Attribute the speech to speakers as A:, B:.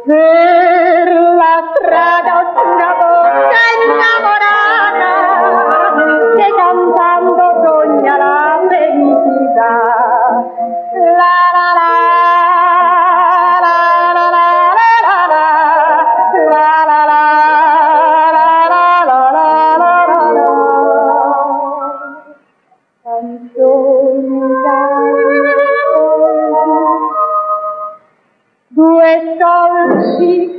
A: Per la strada una bocca innamorata che cantando sogna la felicità. La la la la la la la la la la la la la la. Canzoni due dolci